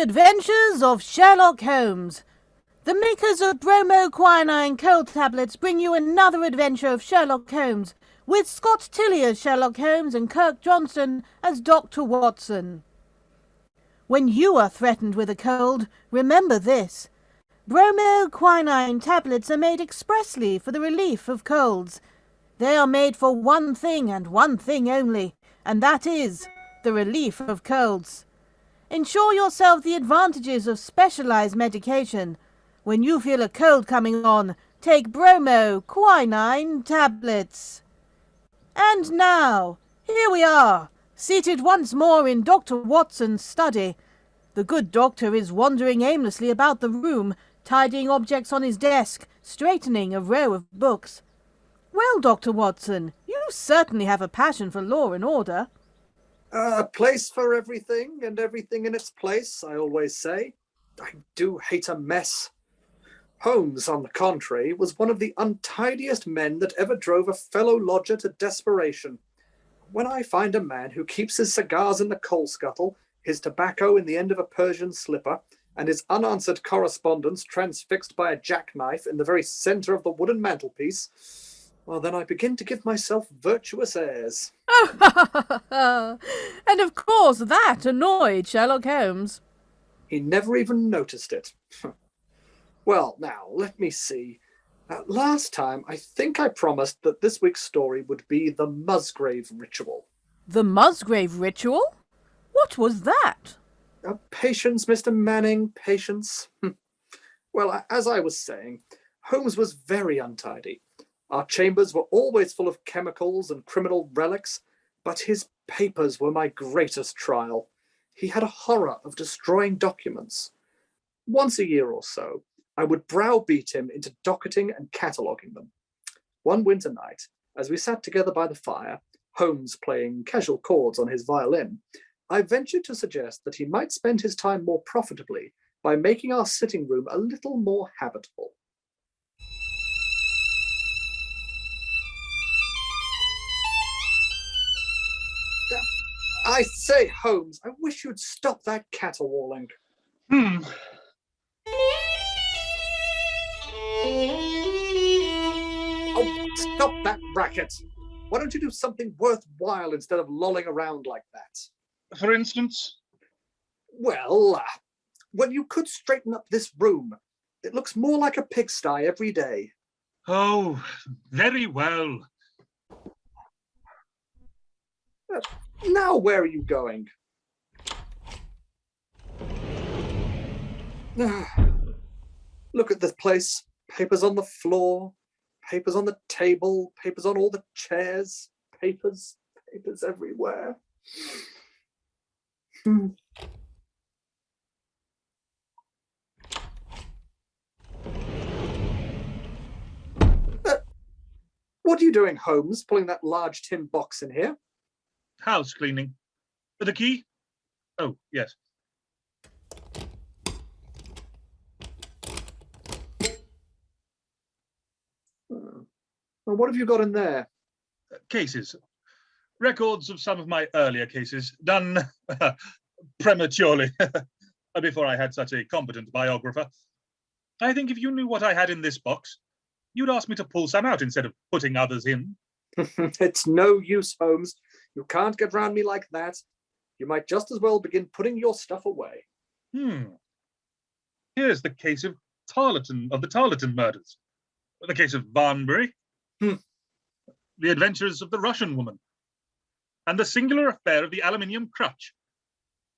Adventures of Sherlock Holmes. The makers of bromoquinine cold tablets bring you another adventure of Sherlock Holmes, with Scott Tilley as Sherlock Holmes and Kirk Johnston as Dr. Watson. When you are threatened with a cold, remember this. Bromoquinine tablets are made expressly for the relief of colds. They are made for one thing and one thing only, and that is the relief of colds. Ensure yourself the advantages of specialized medication. When you feel a cold coming on, take bromoquinine tablets. And now, here we are, seated once more in Dr. Watson's study. The good doctor is wandering aimlessly about the room, tidying objects on his desk, straightening a row of books. Well, Dr. Watson, you certainly have a passion for law and order. A place for everything and everything in its place, I always say. I do hate a mess. Holmes, on the contrary, was one of the untidiest men that ever drove a fellow lodger to desperation. When I find a man who keeps his cigars in the coal scuttle, his tobacco in the end of a Persian slipper, and his unanswered correspondence transfixed by a jackknife in the very centre of the wooden mantelpiece, well, then I begin to give myself virtuous airs. And of course that annoyed Sherlock Holmes. He never even noticed it. Well, now, let me see. Last time, I think I promised that this week's story would be the Musgrave ritual. The Musgrave ritual? What was that? Patience, Mr. Manning, patience. Well, as I was saying, Holmes was very untidy. Our chambers were always full of chemicals and criminal relics, but his papers were my greatest trial. He had a horror of destroying documents. Once a year or so, I would browbeat him into docketing and cataloguing them. One winter night, as we sat together by the fire, Holmes playing casual chords on his violin, I ventured to suggest that he might spend his time more profitably by making our sitting room a little more habitable. I say, Holmes, I wish you'd stop that caterwauling. Oh, stop that racket. Why don't you do something worthwhile instead of lolling around like that? For instance? Well, you could straighten up this room. It looks more like a pigsty every day. Oh, very well. Now where are you going? Look at this place. Papers on the floor, papers on the table, papers on all the chairs, papers everywhere. What are you doing, Holmes, pulling that large tin box in here? House cleaning. The key? Oh, yes. Well, what have you got in there? Cases. Records of some of my earlier cases, done prematurely, before I had such a competent biographer. I think if you knew what I had in this box, you'd ask me to pull some out instead of putting others in. It's no use, Holmes. You can't get round me like that. You might just as well begin putting your stuff away. Here's the case of the Tarleton murders. The case of Barnbury. The adventures of the Russian woman. And the singular affair of the aluminium crutch.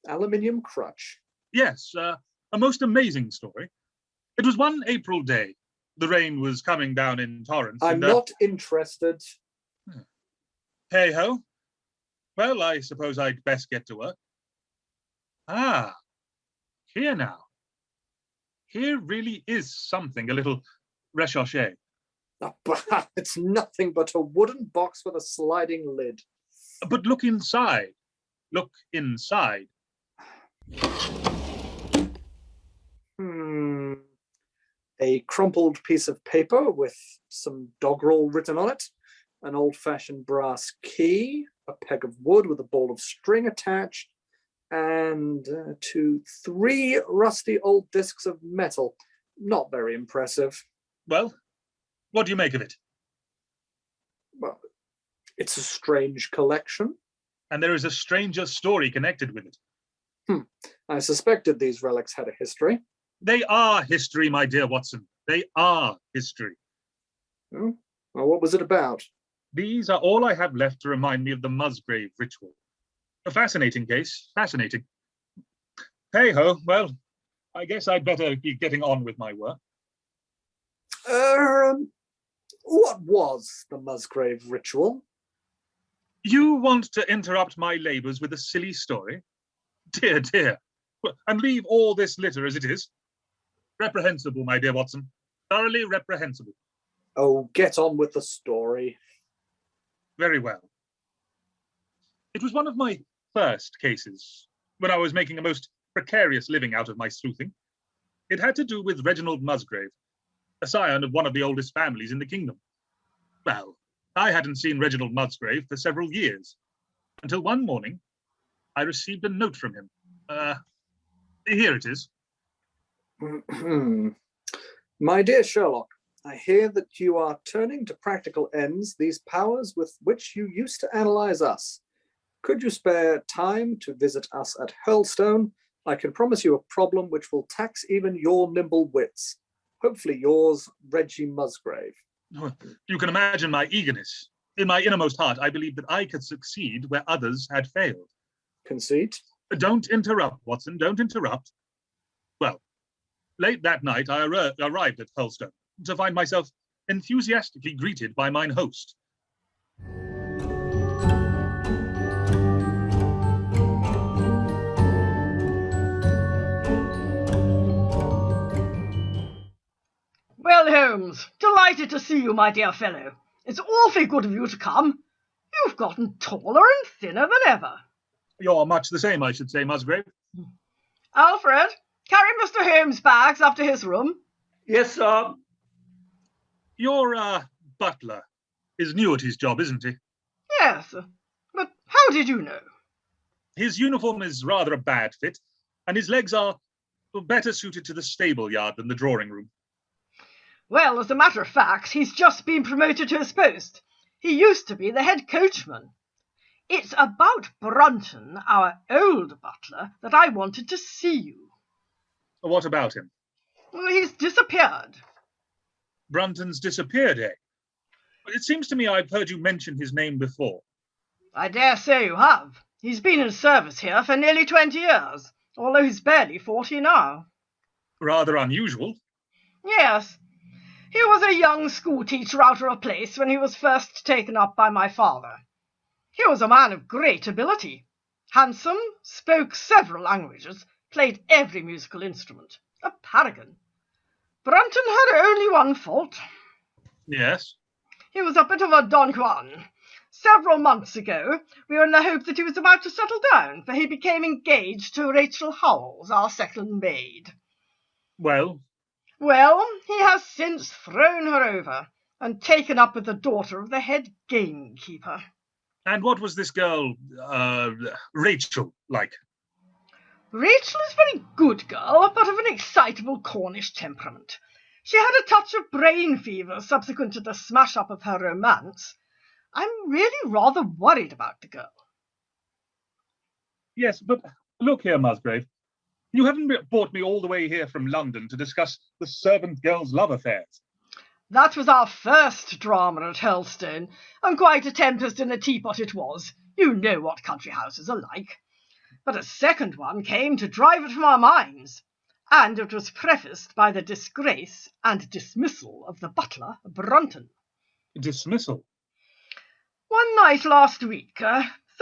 Aluminium crutch? Yes, a most amazing story. It was one April day. The rain was coming down in torrents. I'm not interested. Hey-ho. Well, I suppose I'd best get to work. Ah, here now. Here really is something a little recherché. But it's nothing but a wooden box with a sliding lid. But look inside. Look inside. A crumpled piece of paper with some doggerel written on it, an old-fashioned brass key, a peg of wood with a ball of string attached, And 3 rusty old discs of metal. Not very impressive. Well, what do you make of it? Well, it's a strange collection. And there is a stranger story connected with it. I suspected these relics had a history. They are history, my dear Watson. They are history. Oh, well, what was it about? These are all I have left to remind me of the Musgrave ritual. A fascinating case, fascinating. Hey-ho, well, I guess I'd better be getting on with my work. What was the Musgrave ritual? You want to interrupt my labours with a silly story? Dear, dear. And leave all this litter as it is? Reprehensible, my dear Watson. Thoroughly reprehensible. Oh, get on with the story. Very well. It was one of my first cases, when I was making a most precarious living out of my sleuthing. It had to do with Reginald Musgrave, a scion of one of the oldest families in the kingdom. Well, I hadn't seen Reginald Musgrave for several years, until one morning I received a note from him. Here it is. My dear Sherlock, I hear that you are turning to practical ends these powers with which you used to analyze us. Could you spare time to visit us at Hurlstone? I can promise you a problem which will tax even your nimble wits. Hopefully yours, Reggie Musgrave. You can imagine my eagerness. In my innermost heart, I believed that I could succeed where others had failed. Conceit? Don't interrupt, Watson, don't interrupt. Well, late that night, I arrived at Hurlstone to find myself enthusiastically greeted by mine host. Well, Holmes, delighted to see you, my dear fellow. It's awfully good of you to come. You've gotten taller and thinner than ever. You're much the same, I should say, Musgrave. Alfred, carry Mr. Holmes' bags up to his room. Yes, sir. Your butler is new at his job, isn't he? Yes, but how did you know? His uniform is rather a bad fit, and his legs are better suited to the stable yard than the drawing room. Well, as a matter of fact, he's just been promoted to his post. He used to be the head coachman. It's about Brunton, our old butler, that I wanted to see you. What about him? Well, he's disappeared. Brunton's disappeared, eh? It seems to me I've heard you mention his name before. I dare say you have. He's been in service here for nearly 20 years, although he's barely 40 now. Rather unusual. Yes. He was a young schoolteacher out of a place when he was first taken up by my father. He was a man of great ability. Handsome, spoke several languages, played every musical instrument. A paragon. Brunton had only one fault. Yes? He was a bit of a Don Juan. Several months ago, we were in the hope that he was about to settle down, for he became engaged to Rachel Howells, our second maid. Well? Well, he has since thrown her over and taken up with the daughter of the head gamekeeper. And what was this girl, Rachel, like? Rachel is a very good girl, but of an excitable Cornish temperament. She had a touch of brain fever subsequent to the smash-up of her romance. I'm really rather worried about the girl. Yes, but look here, Musgrave. You haven't brought me all the way here from London to discuss the servant girl's love affairs. That was our first drama at Hurlstone, and quite a tempest in a teapot it was. You know what country houses are like. But a second one came to drive it from our minds, and it was prefaced by the disgrace and dismissal of the butler, Brunton. Dismissal? One night last week,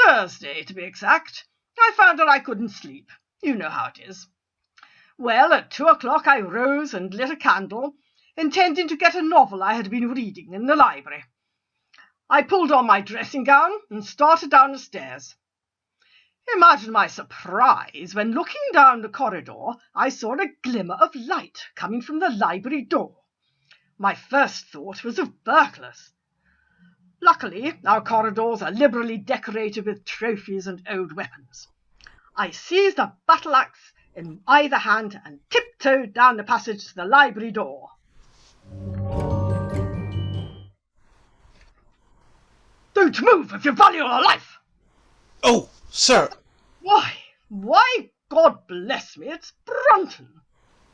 Thursday to be exact, I found that I couldn't sleep. You know how it is. Well, at 2 o'clock I rose and lit a candle, intending to get a novel I had been reading in the library. I pulled on my dressing gown and started down the stairs. Imagine my surprise when, looking down the corridor, I saw a glimmer of light coming from the library door. My first thought was of burglars. Luckily, our corridors are liberally decorated with trophies and old weapons. I seized a battle-axe in either hand and tiptoed down the passage to the library door. Don't move if you value your life! Oh, sir. Why, God bless me, it's Brunton.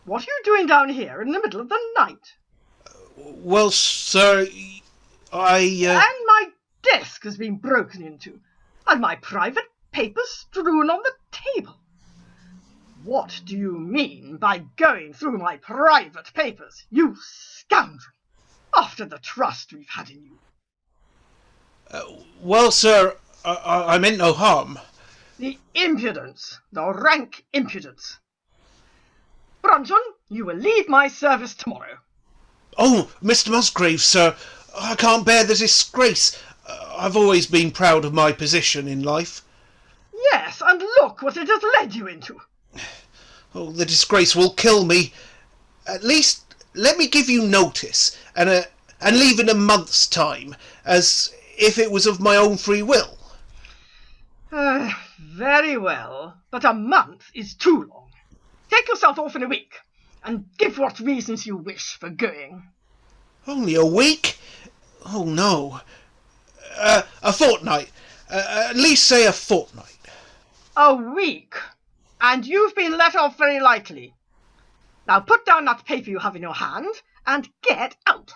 What are you doing down here in the middle of the night? Well, sir, And my desk has been broken into, and my private papers strewn on the table. What do you mean by going through my private papers, you scoundrel, after the trust we've had in you? Well, sir, I meant no harm. The impudence, the rank impudence. Brunton, you will leave my service tomorrow. Oh, Mr. Musgrave, sir, I can't bear the disgrace. I've always been proud of my position in life. Yes, and look what it has led you into. Oh, the disgrace will kill me. At least let me give you notice, and leave in a month's time, as if it was of my own free will. Very well, but a month is too long. Take yourself off in a week, and give what reasons you wish for going. Only a week? Oh, no. A fortnight. At least say a fortnight. A week? And you've been let off very lightly. Now put down that paper you have in your hand, and get out.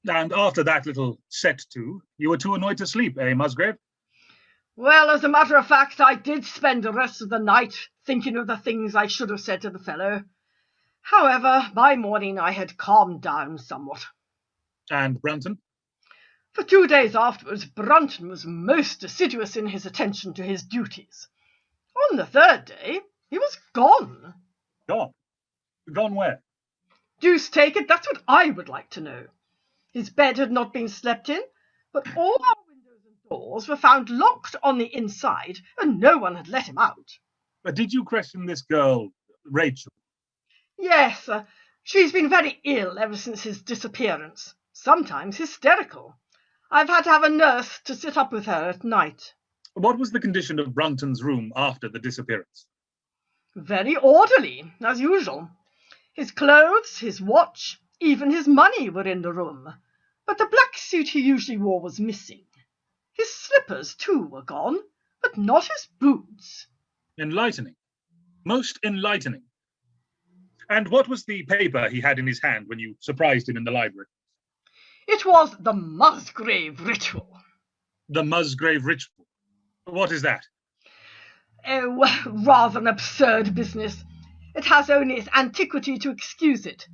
And after that little set-to, you were too annoyed to sleep, eh, Musgrave? Well, as a matter of fact, I did spend the rest of the night thinking of the things I should have said to the fellow. However, by morning I had calmed down somewhat. And Brunton? For 2 days afterwards, Brunton was most assiduous in his attention to his duties. On the third day, he was gone. Gone? Gone where? Deuce take it, that's what I would like to know. His bed had not been slept in, but all our windows and doors were found locked on the inside, and no one had let him out. But did you question this girl, Rachel? Yes, she's been very ill ever since his disappearance, sometimes hysterical. I've had to have a nurse to sit up with her at night. What was the condition of Brunton's room after the disappearance? Very orderly, as usual. His clothes, his watch, even his money were in the room, but the black suit he usually wore was missing. His slippers, too, were gone, but not his boots. Enlightening. Most enlightening. And what was the paper he had in his hand when you surprised him in the library? It was the Musgrave ritual. The Musgrave ritual. What is that? Oh, rather an absurd business. It has only its antiquity to excuse it.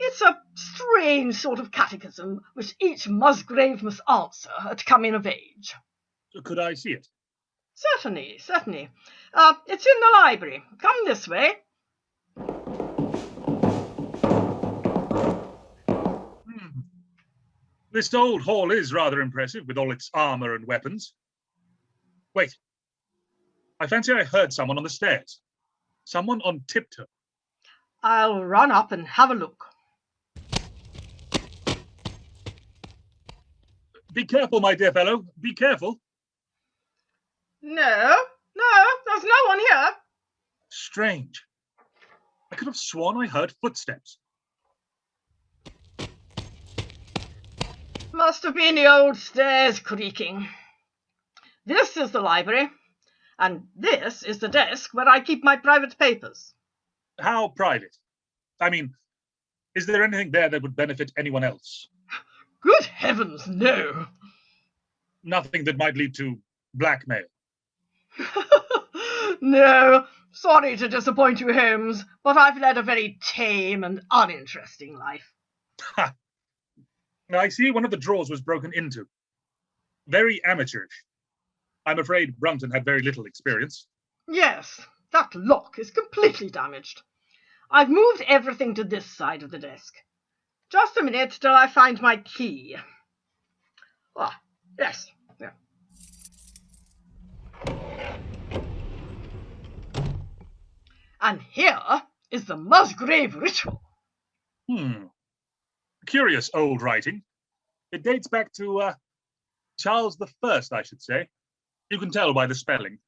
It's a strange sort of catechism which each Musgrave must answer at coming of age. Could I see it? Certainly. It's in the library. Come this way. This old hall is rather impressive, with all its armour and weapons. Wait. I fancy I heard someone on the stairs. Someone on tiptoe. I'll run up and have a look. Be careful, my dear fellow. Be careful. No, there's no one here. Strange. I could have sworn I heard footsteps. Must have been the old stairs creaking. This is the library, and this is the desk where I keep my private papers. How private? I mean, is there anything there that would benefit anyone else? Good heavens, no. Nothing that might lead to blackmail. No, sorry to disappoint you, Holmes, but I've led a very tame and uninteresting life. Ha! I see one of the drawers was broken into. Very amateurish. I'm afraid Brunton had very little experience. Yes, that lock is completely damaged. I've moved everything to this side of the desk. Just a minute till I find my key. Ah, yes. Yeah. And here is the Musgrave ritual. Curious old writing. It dates back to Charles I, I should say. You can tell by the spelling.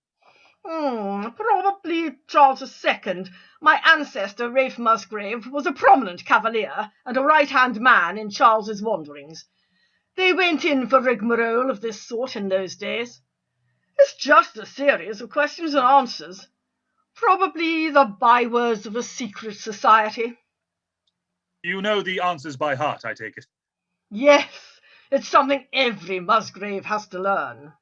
Probably Charles II. My ancestor, Ralph Musgrave, was a prominent cavalier and a right-hand man in Charles's wanderings. They went in for rigmarole of this sort in those days. It's just a series of questions and answers. Probably the bywords of a secret society. You know the answers by heart, I take it. Yes, it's something every Musgrave has to learn.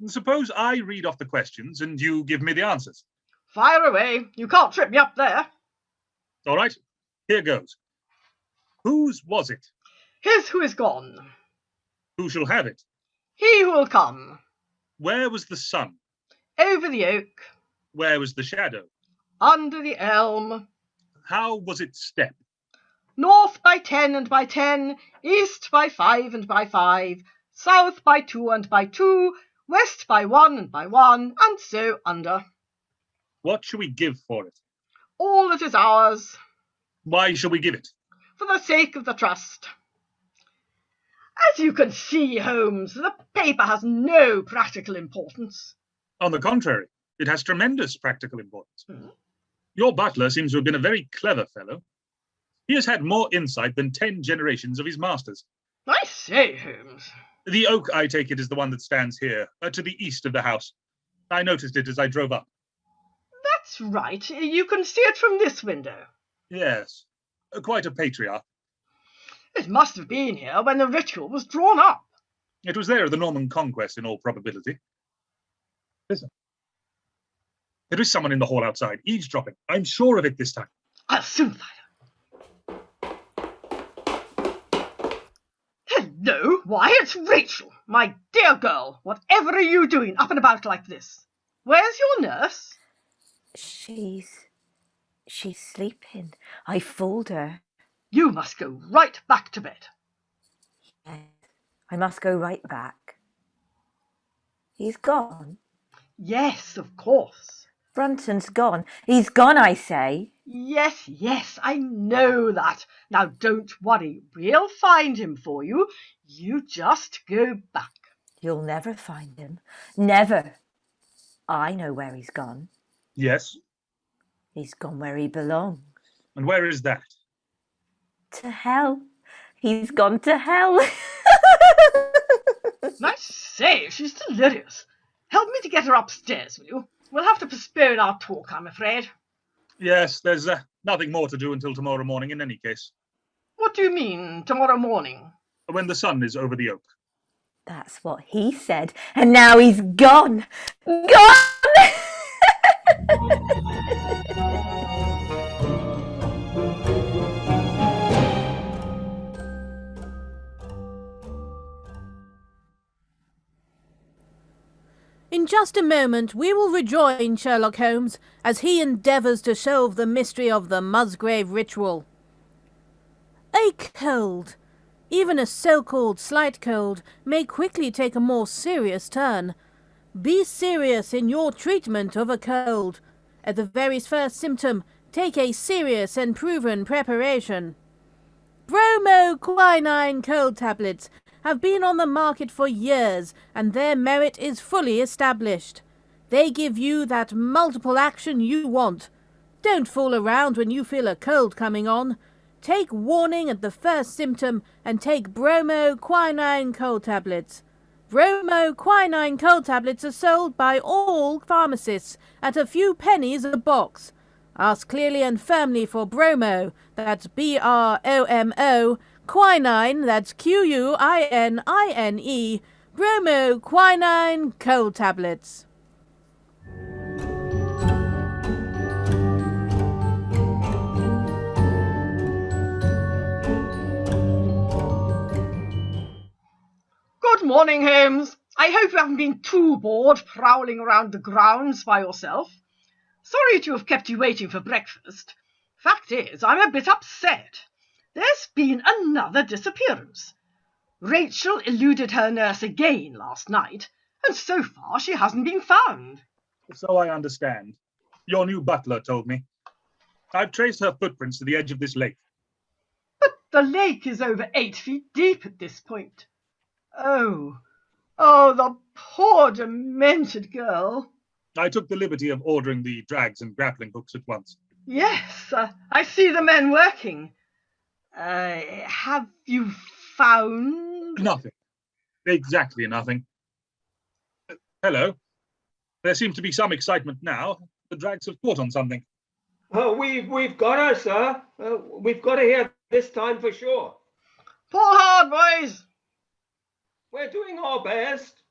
Suppose I read off the questions and you give me the answers. Fire away. You can't trip me up there. All right, here goes. Whose was it? His who is gone. Who shall have it? He who will come. Where was the sun? Over the oak. Where was the shadow? Under the elm. How was it step? North by 10 and by 10, east by 5 and by 5, south by 2 and by 2, west by 1 and by 1, and so under. What shall we give for it? All that is ours. Why shall we give it? For the sake of the trust. As you can see, Holmes, the paper has no practical importance. On the contrary, it has tremendous practical importance. Your butler seems to have been a very clever fellow. He has had more insight than 10 generations of his masters. I say, Holmes. The oak, I take it, is the one that stands here, to the east of the house. I noticed it as I drove up. That's right. You can see it from this window. Yes, quite a patriarch. It must have been here when the ritual was drawn up. It was there at the Norman Conquest, in all probability. Listen. There is someone in the hall outside, eavesdropping. I'm sure of it this time. I'll soon find her. Hello, why, it's Rachel. My dear girl, whatever are you doing up and about like this? Where's your nurse? She's sleeping. I fooled her. You must go right back to bed. Yes, I must go right back. He's gone? Yes, of course. Brunton's gone. He's gone, I say. Yes, I know that. Now don't worry. We'll find him for you. You just go back. You'll never find him. Never. I know where he's gone. Yes. He's gone where he belongs. And where is that? To hell. He's gone to hell. I say, she's delirious. Help me to get her upstairs, will you? We'll have to postpone our talk, I'm afraid. Yes, there's nothing more to do until tomorrow morning in any case. What do you mean, tomorrow morning? When the sun is over the oak. That's what he said. And now he's gone. Gone! In just a moment we will rejoin Sherlock Holmes as he endeavours to solve the mystery of the Musgrave ritual. A cold, even a so-called slight cold, may quickly take a more serious turn. Be serious in your treatment of a cold. At the very first symptom, take a serious and proven preparation. Bromoquinine cold tablets have been on the market for years, and their merit is fully established. They give you that multiple action you want. Don't fool around when you feel a cold coming on. Take warning at the first symptom and take bromoquinine cold tablets. Bromoquinine cold tablets are sold by all pharmacists at a few pennies a box. Ask clearly and firmly for bromo, that's BROMO, quinine, that's QUININE, bromoquinine cold tablets. Good morning, Holmes. I hope you haven't been too bored prowling around the grounds by yourself. Sorry to have kept you waiting for breakfast. Fact is, I'm a bit upset. There's been another disappearance. Rachel eluded her nurse again last night, and so far she hasn't been found. So I understand. Your new butler told me. I've traced her footprints to the edge of this lake. But the lake is over 8 feet deep at this point. Oh, the poor demented girl. I took the liberty of ordering the drags and grappling hooks at once. Yes, I see the men working. Have you found... Nothing. Exactly nothing. Hello. There seems to be some excitement now. The drags have caught on something. We've got her, sir. We've got her here this time for sure. Pull hard, boys. We're doing our best.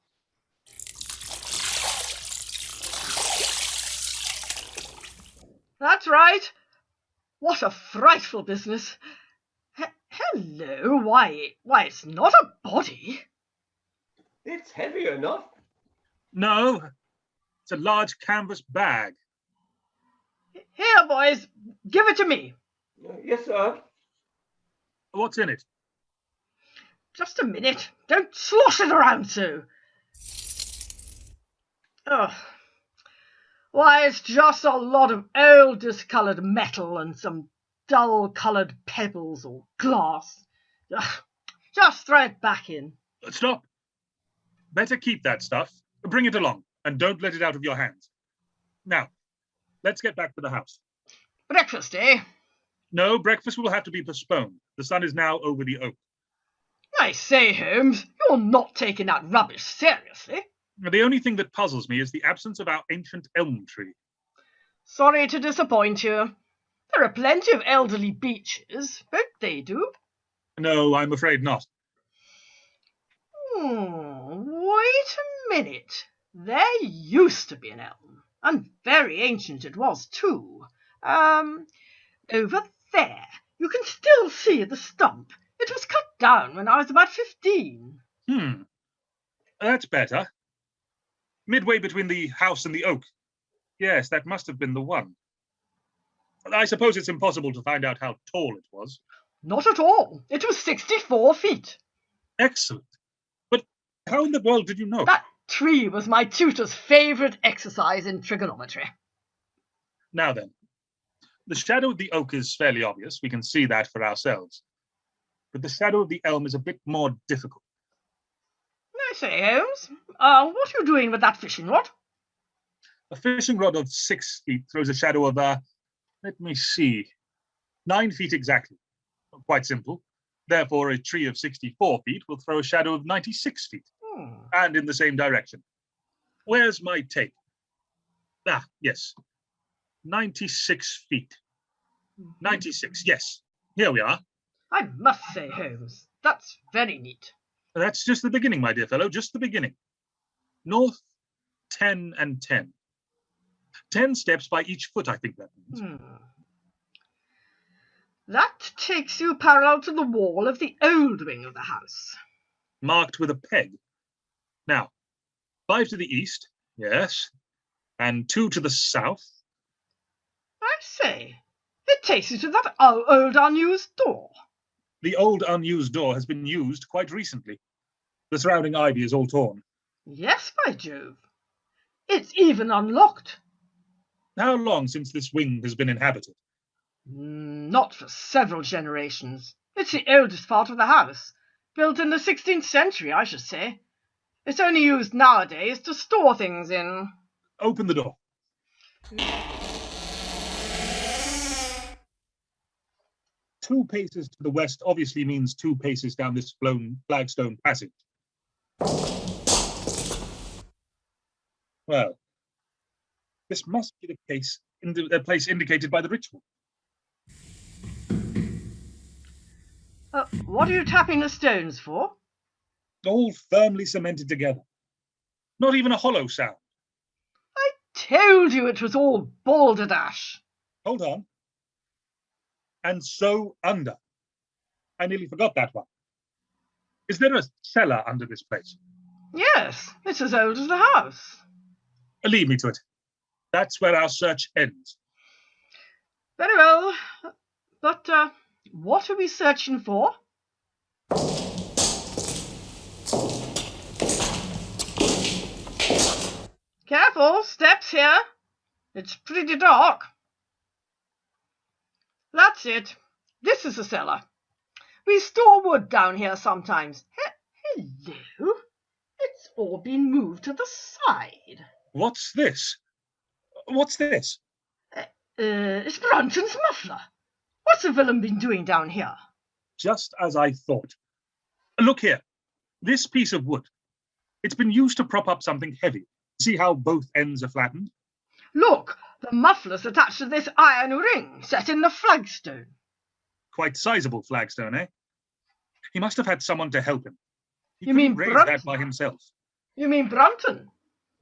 That's right. What a frightful business. Hello, why, it's not a body. It's heavy enough. No, it's a large canvas bag. Here, boys, give it to me. Yes, sir. What's in it? Just a minute. Don't slosh it around so. Oh. Why, it's just a lot of old discoloured metal and some dull-coloured pebbles or glass. Ugh. Just throw it back in. Stop. Better keep that stuff. Bring it along, and don't let it out of your hands. Now, let's get back to the house. Breakfast, eh? No, breakfast will have to be postponed. The sun is now over the oak. I say, Holmes, you're not taking that rubbish seriously. The only thing that puzzles me is the absence of our ancient elm tree. Sorry to disappoint you. There are plenty of elderly beeches, but they do. No, I'm afraid not. Wait a minute. There used to be an elm, and very ancient it was too. Over there. You can still see the stump. It was cut down when I was about 15. That's better. Midway between the house and the oak. Yes, that must have been the one. I suppose it's impossible to find out how tall it was. Not at all. It was 64 feet. Excellent. But how in the world did you know? That tree was my tutor's favourite exercise in trigonometry. Now then, the shadow of the oak is fairly obvious. We can see that for ourselves. But the shadow of the elm is a bit more difficult. I say, Holmes, what are you doing with that fishing rod? A fishing rod of 6 feet throws a shadow of, let me see, 9 feet exactly. Quite simple. Therefore, a tree of 64 feet will throw a shadow of 96 feet, and in the same direction. Where's my tape? Ah, yes. 96 feet. 96, yes. Here we are. I must say, Holmes, that's very neat. That's just the beginning, my dear fellow, just the beginning. North, 10 and 10. 10 steps by each foot, I think that means. That takes you parallel to the wall of the old wing of the house. Marked with a peg. Now, 5 to the east, yes, and 2 to the south. I say, it takes you to that old unused door. The old unused door has been used quite recently. The surrounding ivy is all torn. Yes, by Jove. It's even unlocked. How long since this wing has been inhabited? Not for several generations. It's the oldest part of the house. Built in the 16th century, I should say. It's only used nowadays to store things in. Open the door. 2 paces to the west obviously means 2 paces down this flagstone passage. Well, this must be the place indicated by the ritual. What are you tapping the stones for? All firmly cemented together. Not even a hollow sound. I told you it was all balderdash. Hold on. And so under. I nearly forgot that one. Is there a cellar under this place? Yes, it's as old as the house. Lead me to it. That's where our search ends. Very well. But what are we searching for? Careful, steps here. It's pretty dark. That's it. This is the cellar. We store wood down here sometimes. Hello? It's all been moved to the side. What's this? What's this? It's Brunton's muffler. What's the villain been doing down here? Just as I thought. Look here. This piece of wood. It's been used to prop up something heavy. See how both ends are flattened? Look, the muffler's attached to this iron ring set in the flagstone. Quite sizable flagstone, eh? He must have had someone to help him. He You mean couldn't raise Brunton? that by himself. You mean Brunton?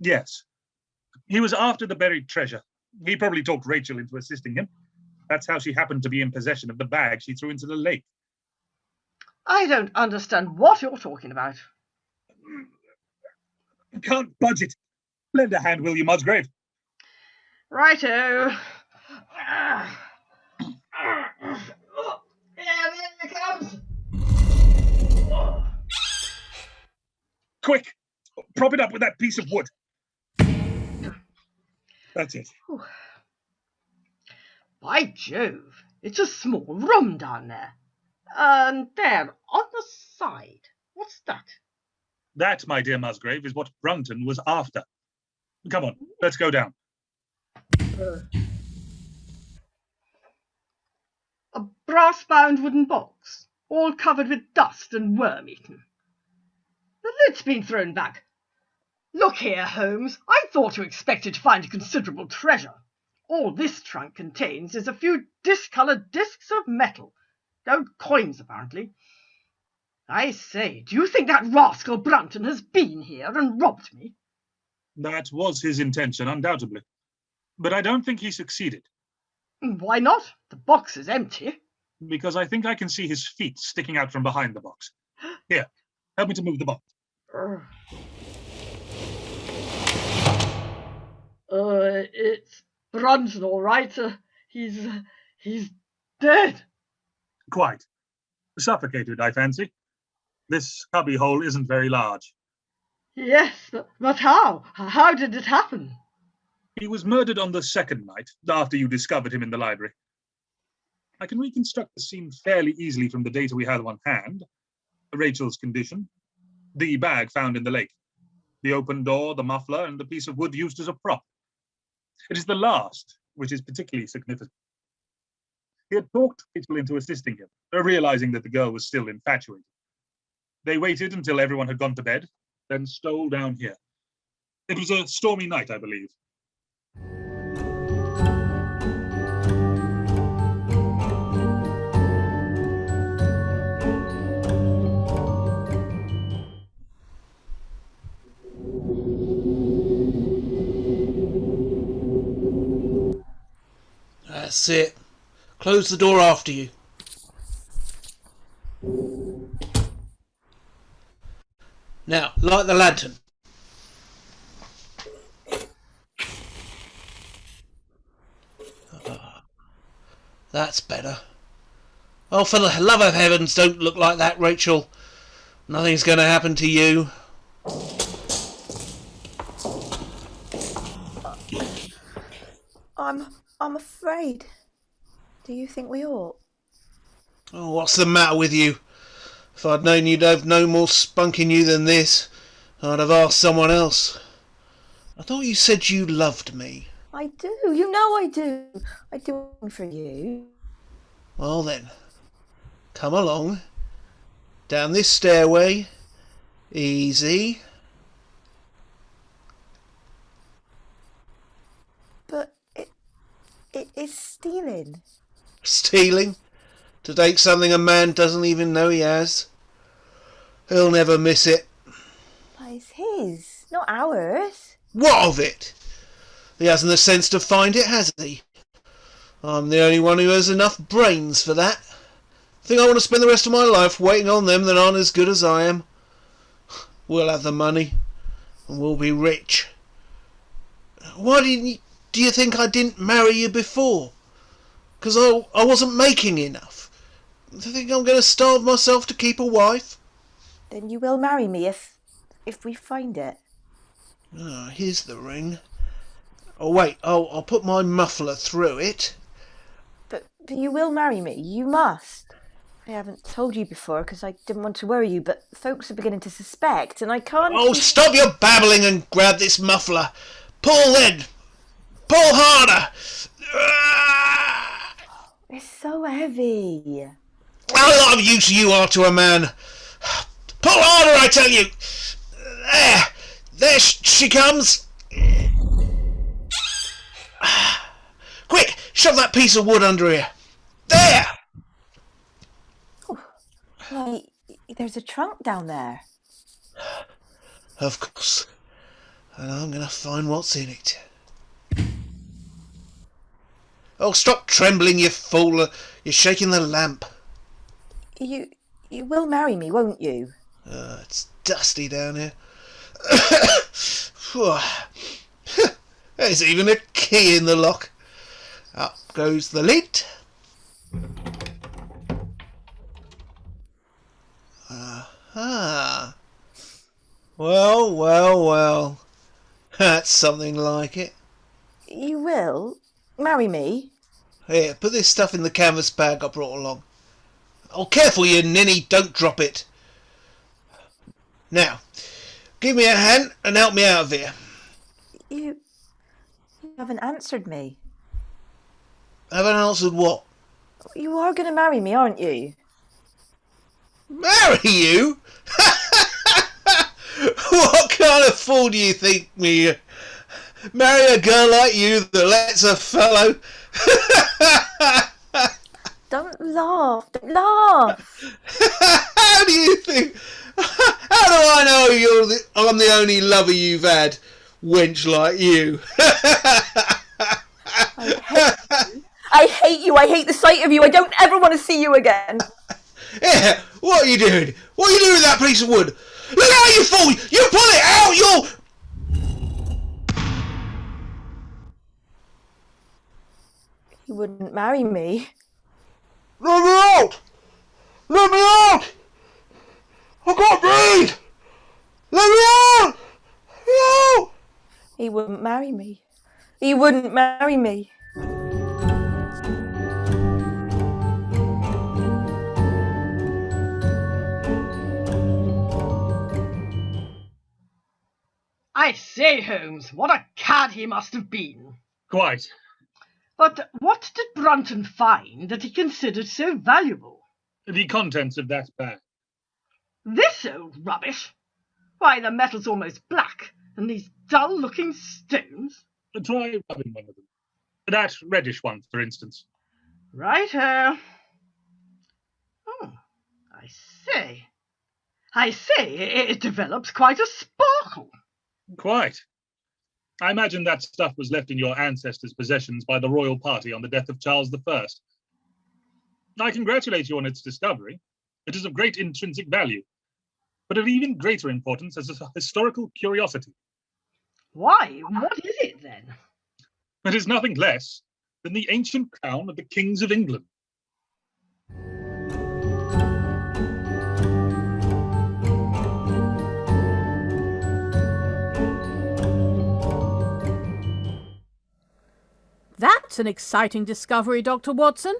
Yes. He was after the buried treasure. He probably talked Rachel into assisting him. That's how she happened to be in possession of the bag she threw into the lake. I don't understand what you're talking about. I can't budge it. Lend a hand, will you, Musgrave? Righto. Yeah, there it comes. Quick! Prop it up with that piece of wood. That's it. By Jove, it's a small room down there. And there, on the side, what's that? That, my dear Musgrave, is what Brunton was after. Come on, let's go down. A brass-bound wooden box, all covered with dust and worm-eaten. The lid's been thrown back. Look here, Holmes, I thought you expected to find a considerable treasure. All this trunk contains is a few discoloured discs of metal. Old coins, apparently. I say, do you think that rascal Brunton has been here and robbed me? That was his intention, undoubtedly. But I don't think he succeeded, Why not? The box is empty. because I think I can see his feet sticking out from behind the box. Here, help me to move the box. It's Brunton, all right. He's dead. Quite. Suffocated, I fancy. This cubby hole isn't very large. Yes, but how? How did it happen? He was murdered on the second night, after you discovered him in the library. I can reconstruct the scene fairly easily from the data we have on hand. Rachel's condition, the bag found in the lake, the open door, the muffler, and the piece of wood used as a prop. It is the last which is particularly significant. He had talked Rachel into assisting him, realizing that the girl was still infatuated. They waited until everyone had gone to bed, then stole down here. It was a stormy night, I believe. That's it. Close the door after you. Now, light the lantern. That's better. Oh, for the love of heavens, don't look like that, Rachel. Nothing's going to happen to you. I'm afraid. Do you think we ought? Oh, what's the matter with you? If I'd known you'd have no more spunk in you than this, I'd have asked someone else. I thought you said you loved me. I do. You know I do. I do it for you. Well then, come along. Down this stairway. Easy. But it's stealing. Stealing? To take something a man doesn't even know he has? He'll never miss it. But it's his, not ours. What of it? He hasn't the sense to find it, has he? I'm the only one who has enough brains for that. Think I want to spend the rest of my life waiting on them that aren't as good as I am? We'll have the money, and we'll be rich. Why do you think I didn't marry you before? Because I wasn't making enough. Do you think I'm going to starve myself to keep a wife? Then you will marry me if we find it. Ah, here's the ring. Oh wait, I'll put my muffler through it. But But you will marry me. You must. I haven't told you before because I didn't want to worry you, but folks are beginning to suspect, and I can't... Oh, stop your babbling and grab this muffler. Pull then. Pull harder. It's so heavy. How lot of use you are to a man. Pull harder, I tell you. There she comes. Quick, shove that piece of wood under here. There. Why, there's a trunk down there. Of course. And I'm going to find what's in it. Oh, stop trembling, you fool. You're shaking the lamp. You will marry me, won't you? It's dusty down here. There's even a key in the lock. Up goes the lid. Aha. Well. That's something like it. You will marry me? Here, put this stuff in the canvas bag I brought along. Oh, careful, you ninny, don't drop it. Now, give me a hand and help me out of here. You haven't answered me. Haven't answered what? You are going to marry me, aren't you? Marry you? What kind of fool do you think me? Marry a girl like you that lets a fellow... Don't laugh. Don't laugh. How do you think... How do I know I'm the only lover you've had, wench like you? I hate you. I hate the sight of you. I don't ever want to see you again. Yeah, what are you doing? What are you doing with that piece of wood? Look out, you fool! You pull it out, You wouldn't marry me. Let me out! Let me out! I can't breathe! Let me out! No! He wouldn't marry me. He wouldn't marry me. I say, Holmes, what a cad he must have been. Quite. But what did Brunton find that he considered so valuable? The contents of that bag. This old rubbish? Why, the metal's almost black, and these dull-looking stones. Try rubbing one of them. That reddish one, for instance. Right-o. Oh, I say, it develops quite a sparkle. Quite. I imagine that stuff was left in your ancestors' possessions by the royal party on the death of Charles I. I congratulate you on its discovery. It is of great intrinsic value, but of even greater importance as a historical curiosity. Why, what is it then? It is nothing less than the ancient crown of the kings of England. That's an exciting discovery, Dr. Watson.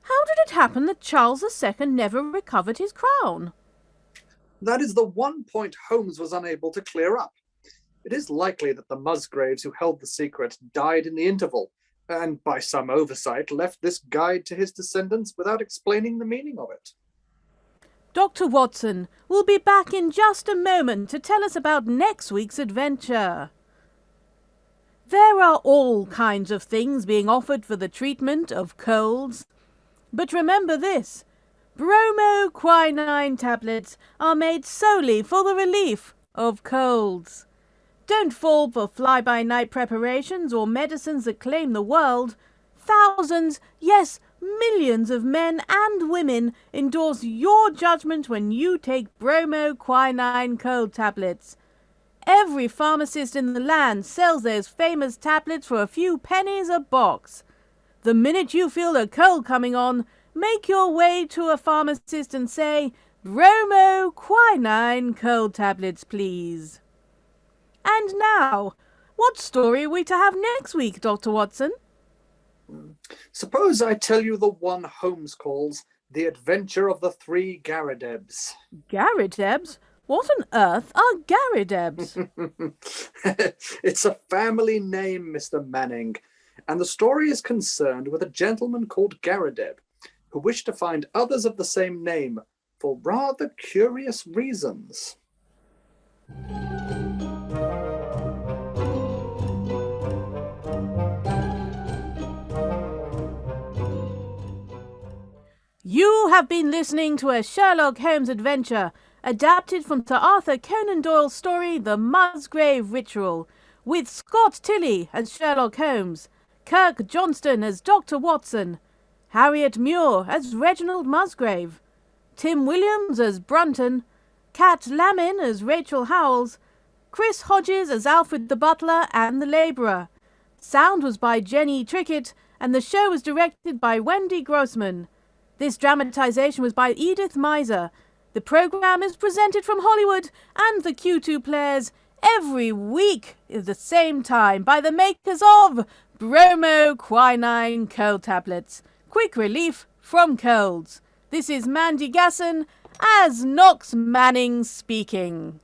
How did it happen that Charles II never recovered his crown? That is the one point Holmes was unable to clear up. It is likely that the Musgraves who held the secret died in the interval, and by some oversight left this guide to his descendants without explaining the meaning of it. Dr. Watson will be back in just a moment to tell us about next week's adventure. There are all kinds of things being offered for the treatment of colds. But remember this, bromoquinine tablets are made solely for the relief of colds. Don't fall for fly-by-night preparations or medicines that claim the world. Thousands, yes, millions of men and women endorse your judgment when you take bromoquinine cold tablets. Every pharmacist in the land sells those famous tablets for a few pennies a box. The minute you feel a cold coming on, make your way to a pharmacist and say, bromoquinine cold tablets, please. And now, what story are we to have next week, Dr. Watson? Suppose I tell you the one Holmes calls The Adventure of the Three Garridebs. Garridebs? What on earth are Garridebs? It's a family name, Mr. Manning, and the story is concerned with a gentleman called Garrideb, who wished to find others of the same name for rather curious reasons. You have been listening to a Sherlock Holmes adventure, adapted from Sir Arthur Conan Doyle's story The Musgrave Ritual, with Scott Tilley as Sherlock Holmes, Kirk Johnston as Dr. Watson, Harriet Muir as Reginald Musgrave, Tim Williams as Brunton, Kat Lamin as Rachel Howells, Chris Hodges as Alfred the Butler and the Labourer. Sound was by Jenny Trickett, and the show was directed by Wendy Grossman. This dramatisation was by Edith Meiser. The programme is presented from Hollywood and the Q2 Players every week at the same time by the makers of Bromoquinine cold tablets. Quick relief from colds. This is Mandy Gasson as Knox Manning speaking.